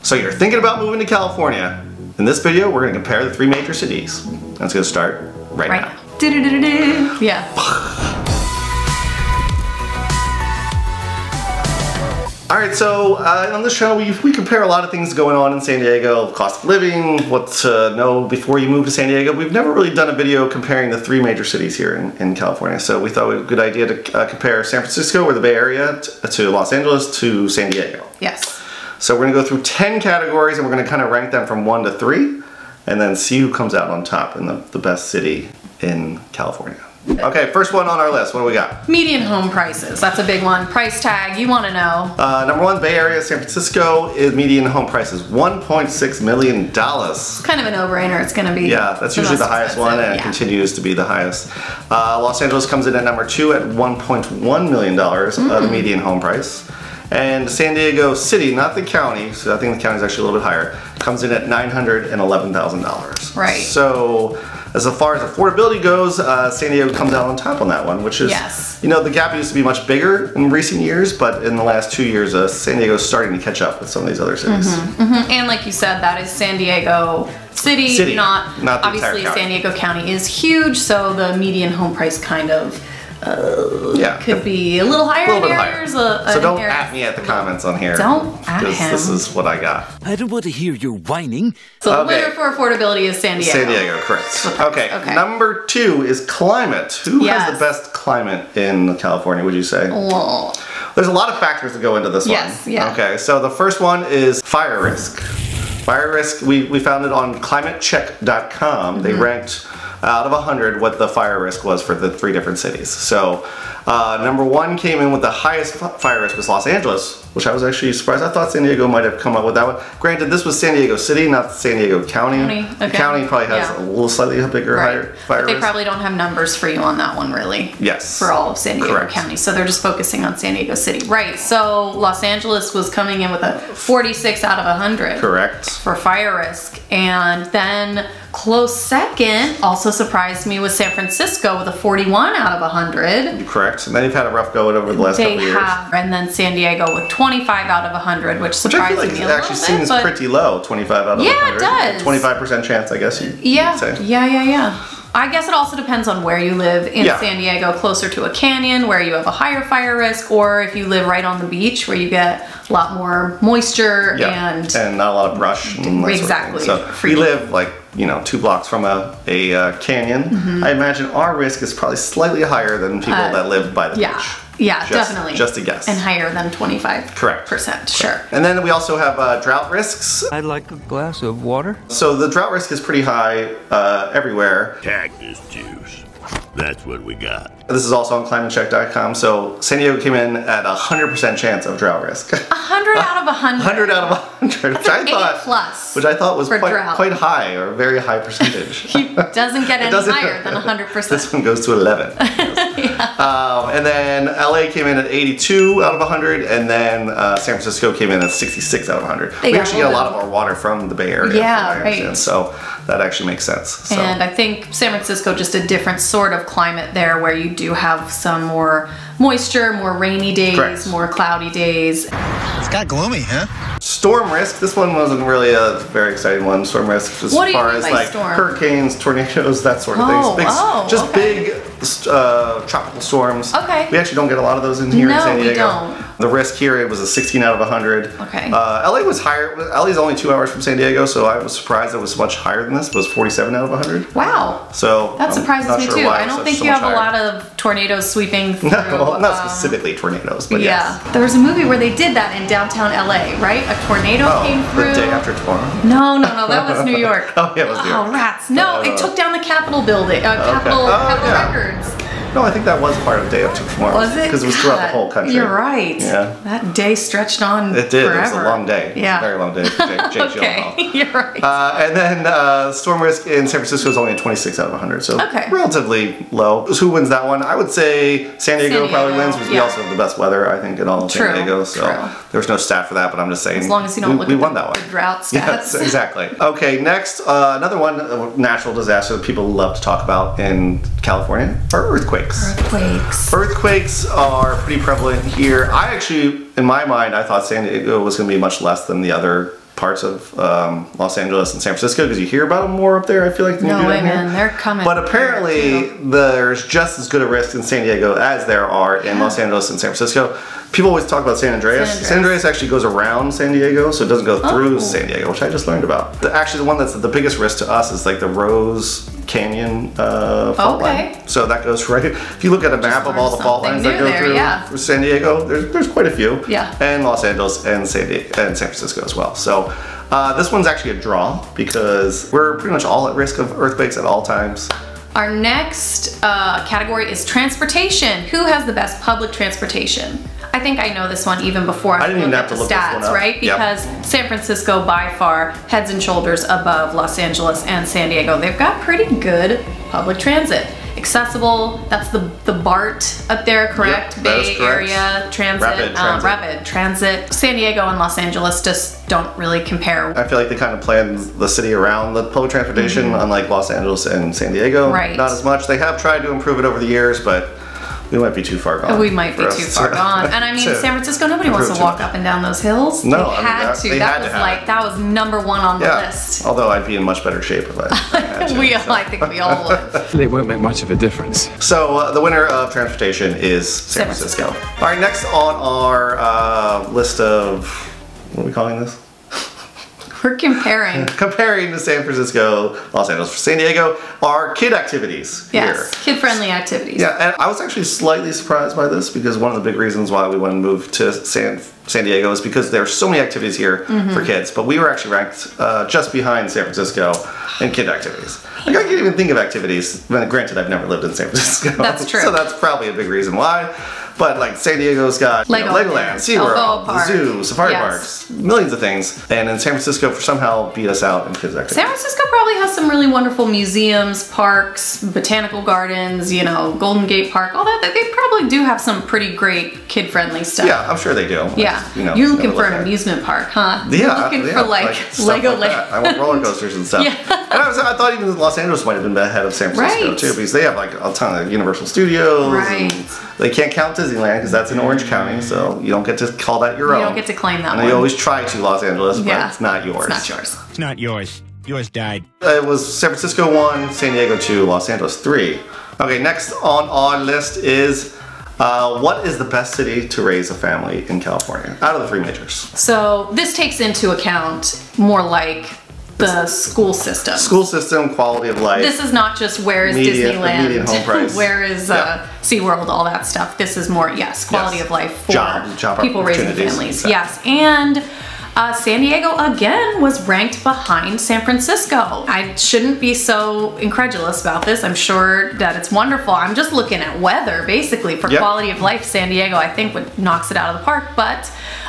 So you're thinking about moving to California. In this video, we're going to compare the 3 major cities. Let's get started right now. Yeah. Alright, so on this channel we compare a lot of things going on in San Diego, cost of living, what to know before you move to San Diego. We've never really done a video comparing the 3 major cities here in California, so we thought it was a good idea to compare San Francisco or the Bay Area to Los Angeles to San Diego. Yes. So we're going to go through 10 categories and we're going to kind of rank them from 1 to 3 and then see who comes out on top in the best city in California. Okay, first one on our list. What do we got? Median home prices. That's a big one. Price tag, you want to know. Number 1, Bay Area, San Francisco, is median home prices $1.6 million. It's kind of a no-brainer. It's going to be. Yeah, that's usually the highest one, and it continues to be the highest. Los Angeles comes in at number 2 at $1.1 million, the median home price. And San Diego City, not the county, so I think the county is actually a little bit higher, comes in at $911,000. Right. So, as far as affordability goes, San Diego comes out on top on that one, which is, you know, the gap used to be much bigger in recent years, but in the last 2 years, San Diego is starting to catch up with some of these other cities. And like you said, that is San Diego City, not obviously San Diego County is huge, so the median home price kind of could be a little higher. So don't at me at the comments on here. Don't at him. Because this is what I got. I don't want to hear your whining. So the winner for affordability is San Diego. San Diego, correct. Okay, number 2 is climate. Who has the best climate in California, would you say? Well, there's a lot of factors that go into this one. Yeah. Okay, so the first one is fire risk. Fire risk, we found it on climatecheck.com. They ranked out of 100 what the fire risk was for the 3 different cities. So number 1 came in with the highest fire risk was Los Angeles, which I was actually surprised. I thought San Diego might have come up with that one. Granted, this was San Diego City, not San Diego County. The county probably has a little slightly bigger higher fire risk. They probably don't have numbers for you on that one, really. Yes. For all of San Diego County. So they're just focusing on San Diego City. Right. So Los Angeles was coming in with a 46 out of 100. Correct. For fire risk. And then close second, also surprised me, was San Francisco with a 41 out of 100. Correct. And then you've had a rough go over the last couple of years. And then San Diego with 25 out of 100, which surprised me a little bit. Which I feel like actually seems pretty low, 25 out of 100. Yeah, it does. 25% chance, I guess you'd say. Yeah. I guess it also depends on where you live in San Diego, closer to a canyon where you have a higher fire risk, or if you live right on the beach where you get a lot more moisture and not a lot of brush. And exactly. Sort of so we live like, you know, 2 blocks from a canyon. I imagine our risk is probably slightly higher than people that live by the beach. Yeah, definitely. Just a guess. And higher than 25%. Correct. Sure. And then we also have drought risks. I'd like a glass of water. So the drought risk is pretty high everywhere. Cactus juice. That's what we got. This is also on climatecheck.com. So San Diego came in at 100% chance of drought risk. 100 out of 100. 100 out of 100. That's an A+ which I thought was quite high, or a very high percentage. He doesn't get any higher than 100%. This one goes to 11. And then LA came in at 82 out of 100, and then San Francisco came in at 66 out of 100. We actually get a lot of our water from the Bay Area. Yeah, right. So that actually makes sense. So. And I think San Francisco, just a different sort of climate there, where you do have some more moisture, more rainy days, more cloudy days. It's got gloomy, huh? Storm risk. This one wasn't really a very exciting one. Storm risk, as far as like hurricanes, tornadoes, that sort of things. Big tropical storms. We actually don't get a lot of those in here in San Diego. We don't. The risk here, it was a 16 out of 100. LA was higher. LA's only 2 hours from San Diego, so I was surprised it was much higher than this. It was 47 out of 100. Wow. So that surprises me too. I don't think you have a lot of tornadoes sweeping through. No, not specifically tornadoes, but yes. There was a movie where they did that in downtown LA, right? A tornado came through. The Day After Tomorrow? No, that was New York. Oh, yeah, it was New York. Oh, rats. No, it took down the Capitol building, Capitol Records. No, I think that was part of Day After Tomorrow. Was it? Because it was throughout the whole country. You're right. Yeah. That day stretched on forever. It did. It was a long day. Yeah. It was a very long day for Jake Gyllenhaal. You're right. And then storm risk in San Francisco is only a 26 out of 100, so relatively low. So who wins that one? I would say San Diego probably wins, because we also have the best weather, I think, in all of San Diego. So there's no stat for that, but I'm just saying. As long as you don't look at the drought stats. Yes, exactly. Okay, next, another one, natural disaster that people love to talk about in California are earthquakes. Earthquakes are pretty prevalent here. I actually, in my mind, I thought San Diego was going to be much less than the other parts of Los Angeles and San Francisco because you hear about them more up there, I feel like, than you do No way, down here. man. They're coming. But apparently there's just as good a risk in San Diego as there are in Los Angeles and San Francisco. People always talk about San Andreas. San Andreas actually goes around San Diego, so it doesn't go through San Diego, which I just learned about. Actually, the one that's the biggest risk to us is like the Rose Canyon fault line. So that goes right. If you look at a map of all the fault lines that go through San Diego, there's quite a few. Yeah. And Los Angeles and San Francisco as well. So this one's actually a draw because we're pretty much all at risk of earthquakes at all times. Our next category is transportation. Who has the best public transportation? I think I know this one even before I looked at the stats, right? Because San Francisco by far heads and shoulders above Los Angeles and San Diego. They've got pretty good public transit. Accessible, that's the BART up there, correct? Yep, Bay Area Transit, Rapid Transit. San Diego and Los Angeles just don't really compare. I feel like they kind of plan the city around the public transportation, unlike Los Angeles and San Diego. Right. Not as much. They have tried to improve it over the years, but we might be too far gone. We might be too far gone. And I mean, San Francisco, nobody wants to walk up and down those hills. No, they had to. That was number one on the list. Although I'd be in much better shape if I had to. I think we all would. They won't make much of a difference. So the winner of transportation is San Francisco. All right, next on our list of, what are we calling this? We're comparing to San Francisco, Los Angeles, San Diego, are kid activities here. Kid-friendly activities. Yeah, and I was actually slightly surprised by this because one of the big reasons why we want to move to San Diego is because there are so many activities here for kids. But we were actually ranked just behind San Francisco in kid activities. Like, I can't even think of activities. Granted, I've never lived in San Francisco. That's true. So that's probably a big reason why. But like San Diego's got Legoland, SeaWorld, the zoo, safari parks, millions of things. And in San Francisco somehow beat us out in kids activities. San Francisco probably has some really wonderful museums, parks, botanical gardens, you know, Golden Gate Park, all that. They probably do have some pretty great kid-friendly stuff. Yeah, I'm sure they do. Yeah. You're looking for an amusement park, huh? Yeah. You're looking for like Legoland. Like I want roller coasters and stuff. And I thought even Los Angeles might have been ahead of San Francisco too, because they have like a ton of Universal Studios. Right. And they can't count Disneyland because that's in Orange County, so you don't get to call that your own. You don't get to claim that one. And you always try to Los Angeles, but it's not yours. It's not yours. It's not yours. Yours died. It was San Francisco 1, San Diego 2, Los Angeles 3. Okay, next on our list is what is the best city to raise a family in California out of the three majors? So this takes into account more like the school system. School system, quality of life. This is not just where is Disneyland, median home price. where is SeaWorld, all that stuff. This is more, quality of life for job people raising families. Exactly. Yes, and San Diego again was ranked behind San Francisco. I shouldn't be so incredulous about this. I'm sure that it's wonderful. I'm just looking at weather basically for quality of life. San Diego I think knocks it out of the park, but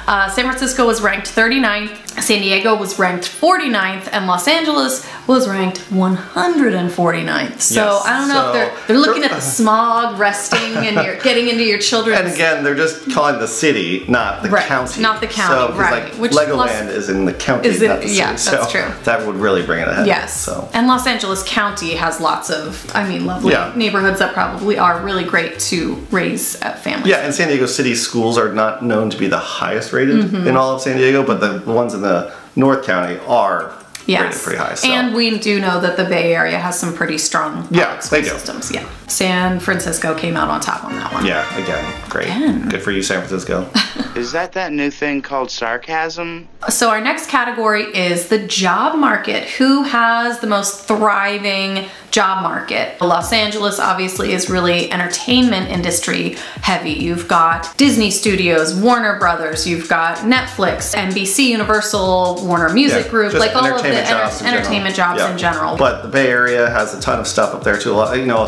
San Francisco was ranked 39th, San Diego was ranked 49th, and Los Angeles was ranked 149th. So I don't know if they're looking at the smog, resting, and you're getting into your children's. And again, they're just calling the city, not the county. Not the county, so, like, Legoland is in the county, not the city. Yeah, that's true. That would really bring it ahead. Yes. So. And Los Angeles County has lots of, lovely neighborhoods that probably are really great to raise families. Yeah, and San Diego City schools are not known to be the highest rated in all of San Diego, but the ones in the North County are rated pretty high. So. And we do know that the Bay Area has some pretty strong school systems. Yeah. San Francisco came out on top on that one. Yeah, again, great. Good for you, San Francisco. Is that new thing called sarcasm? So our next category is the job market. Who has the most thriving job market? Los Angeles obviously is really entertainment industry heavy. You've got Disney Studios, Warner Brothers, you've got Netflix, NBC, Universal, Warner Music Group, like all of the entertainment jobs in general. But the Bay Area has a ton of stuff up there too.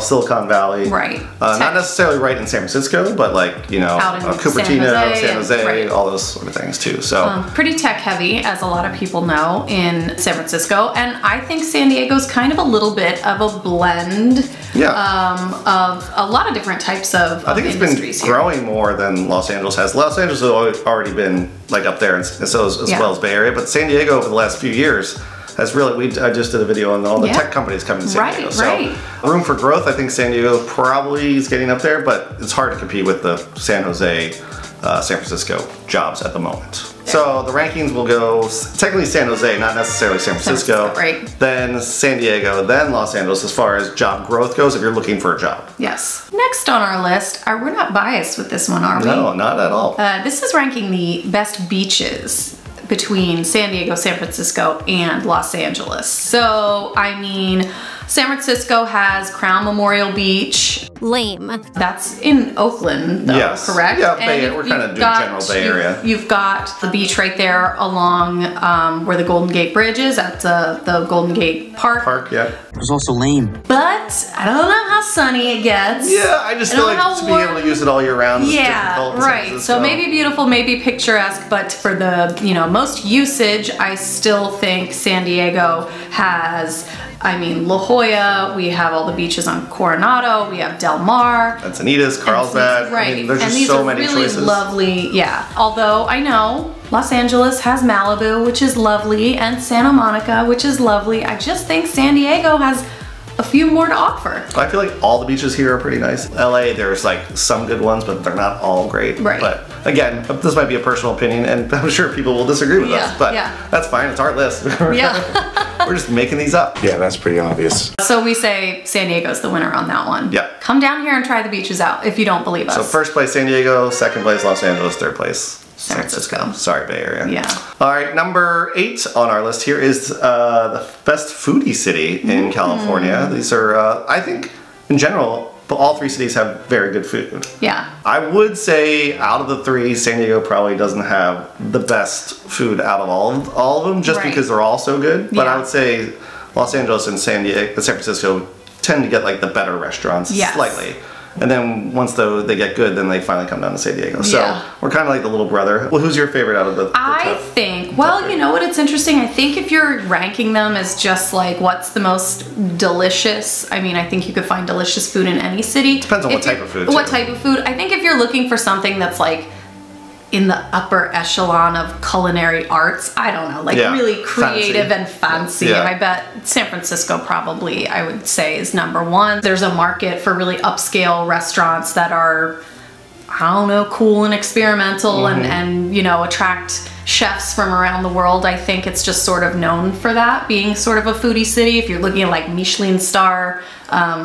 Silicon Valley. Right. Not necessarily right in San Francisco, but like, Cupertino, San Jose, all those sort of things too. So pretty tech heavy, as a lot of people know, in San Francisco. And I think San Diego's kind of a little bit of a blend of a lot of different types of I think it's been growing more than Los Angeles has. Los Angeles has already been like up there, and so as well as Bay Area. But San Diego over the last few years has really, I just did a video on all the tech companies coming to San Diego. So room for growth, I think San Diego probably is getting up there, but it's hard to compete with the San Jose, San Francisco jobs at the moment. So the rankings will go technically San Jose, not necessarily San Francisco. Right. Then San Diego, then Los Angeles as far as job growth goes if you're looking for a job. Yes. Next on our list, we're not biased with this one, are we? No, not at all. This is ranking the best beaches between San Diego, San Francisco, and Los Angeles. So, I mean, San Francisco has Crown Memorial Beach. Lame. That's in Oakland, though, Yes. correct? Yeah, And we're kind of doing general Bay Area. You've got the beach right there along where the Golden Gate Bridge is at the Golden Gate Park. Yeah. It was also lame. But I don't know how sunny it gets. Yeah, I just feel like to be able to use it all year round is difficult. Yeah, right. So maybe beautiful, maybe picturesque, but for the, most usage, I still think San Diego has, I mean, La Jolla, we have all the beaches on Coronado, we have Del Mar. Encinitas, Carlsbad. Right. I mean, there's and just these so are many really choices. lovely, yeah. Although I know Los Angeles has Malibu, which is lovely, and Santa Monica, which is lovely. I just think San Diego has a few more to offer. I feel like all the beaches here are pretty nice. LA, there's like some good ones, but they're not all great. Right. But again, this might be a personal opinion, and I'm sure people will disagree with us, but that's fine. It's our list. Yeah. We're just making these up. Yeah, that's pretty obvious. So we say San Diego's the winner on that one. Yeah. Come down here and try the beaches out if you don't believe us. So first place San Diego, second place Los Angeles, third place San Francisco. Sorry, Bay Area. Yeah. All right, number 8 on our list here is the best foodie city in California. These are, I think, in general, all 3 cities have very good food. Yeah. I would say out of the 3, San Diego probably doesn't have the best food out of all of them, just because they're all so good. But I would say Los Angeles and San Francisco tend to get like the better restaurants slightly. And then once they get good, then they finally come down to San Diego. So we're kind of like the little brother. Well, who's your favorite out of the I top? think, well, you know what, it's interesting. I think if you're ranking them as just like what's the most delicious, I mean, I think you could find delicious food in any city. Depends on what type of food. What type of food. I think if you're looking for something that's like in the upper echelon of culinary arts, I don't know, like really creative and fancy. And I bet San Francisco probably, I would say, is number 1. There's a market for really upscale restaurants that are, I don't know, cool and experimental and attract chefs from around the world. I think it's just sort of known for that, being sort of a foodie city. If you're looking at like Michelin star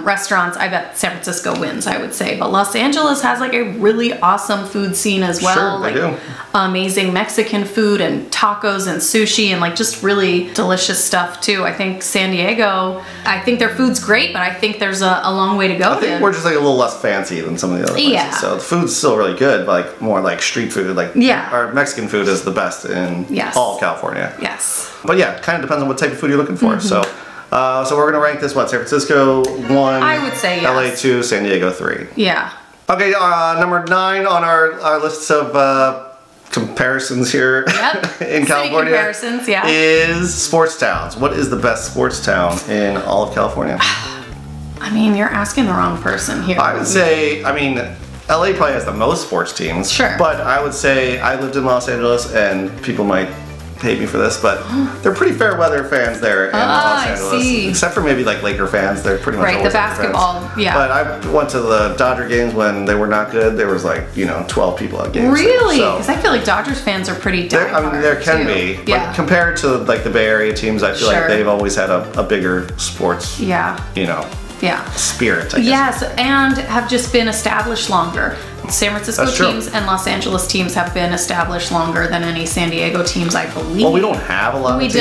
restaurants, I bet San Francisco wins, I would say. But Los Angeles has like a really awesome food scene as well. Sure, they do. Amazing Mexican food and tacos and sushi and like just really delicious stuff too. I think San Diego, I think their food's great, but I think there's a long way to go. I think we're just like a little less fancy than some of the other places. Yeah. So the food's still really good, but like more like street food. Like our Mexican food is the best in all of California. Yes. But yeah, kind of depends on what type of food you're looking for. So we're gonna rank this San Francisco 1, I would say LA 2, San Diego 3. Yeah. Okay, number 9 on our list of comparisons here in California comparisons, is sports towns. What is the best sports town in all of California? I mean, you're asking the wrong person here. I would say, I mean, LA probably has the most sports teams. Sure. But I would say I lived in Los Angeles, and people might hate me for this, but they're pretty fair weather fans there in Los Angeles. I see. Except for maybe like Laker fans. They're pretty much right, always the Laker basketball, fans. But I went to the Dodger games when they were not good. There was like, 12 people at games. Really? So, because I feel like Dodgers fans are pretty diehard. I mean, there can be. But compared to like the Bay Area teams, I feel like they've always had a bigger sports, spirit, I guess. Yes, and have just been established longer. San Francisco teams and Los Angeles teams have been established longer than any San Diego teams, I believe. Well, we don't have a lot of teams.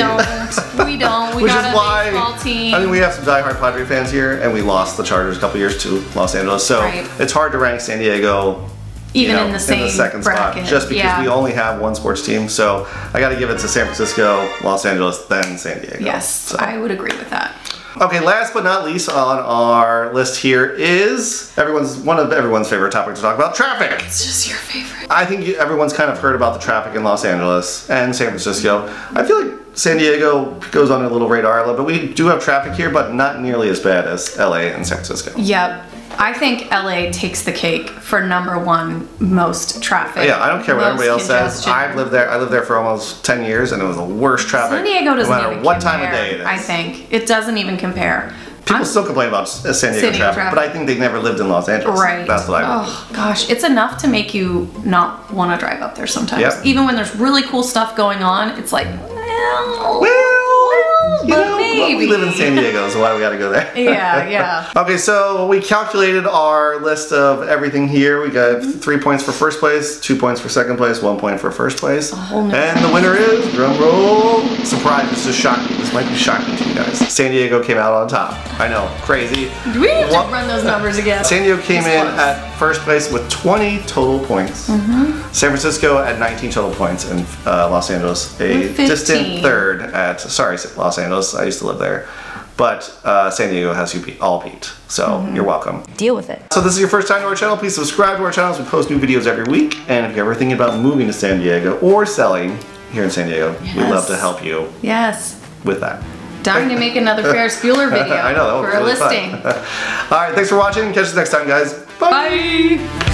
We don't. We Which got is a why, baseball team. I mean, we have some diehard Padre fans here, and we lost the Chargers a couple years to Los Angeles. So it's hard to rank San Diego even in the same second bracket. spot, just because we only have one sports team. So I got to give it to San Francisco, Los Angeles, then San Diego. Yes, I would agree with that. Okay, last but not least on our list here is one of everyone's favorite topic to talk about, traffic. It's just your favorite. I think everyone's kind of heard about the traffic in Los Angeles and San Francisco. I feel like San Diego goes on a little radar, but we do have traffic here, but not nearly as bad as LA and San Francisco. Yep. I think LA takes the cake for #1 most traffic. Yeah, I don't care what everybody else says. I lived there for almost 10 years, and it was the worst traffic. San Diego doesn't no matter even what compare, time of day it is. I think it doesn't even compare. People still complain about San Diego traffic, but I think they never lived in Los Angeles. Right. That's what I believe. Oh gosh, it's enough to make you not want to drive up there sometimes. Yep. Even when there's really cool stuff going on, it's like, well, you know, maybe. we live in San Diego, so why do we gotta go there? Yeah, yeah. Okay, so we calculated our list of everything here. We got 3 points for first place, 2 points for second place, 1 point for first place. And the winner is, drum roll, surprise, this is shocking. This might be shocking to you guys. San Diego came out on top. I know, crazy. Do we have to run those numbers again? San Diego came in at first place with 20 total points. San Francisco at 19 total points, and Los Angeles a distant third at, sorry, Los Angeles, I used to live there. But San Diego has you all beat, so you're welcome. Deal with it. So this is your first time to our channel, please subscribe to our channel as we post new videos every week. And if you're ever thinking about moving to San Diego or selling here in San Diego, we'd love to help you with that. Dying to make another Ferris Bueller video I know, that for was really a listing. All right, thanks for watching. Catch us next time, guys. Bye. Bye.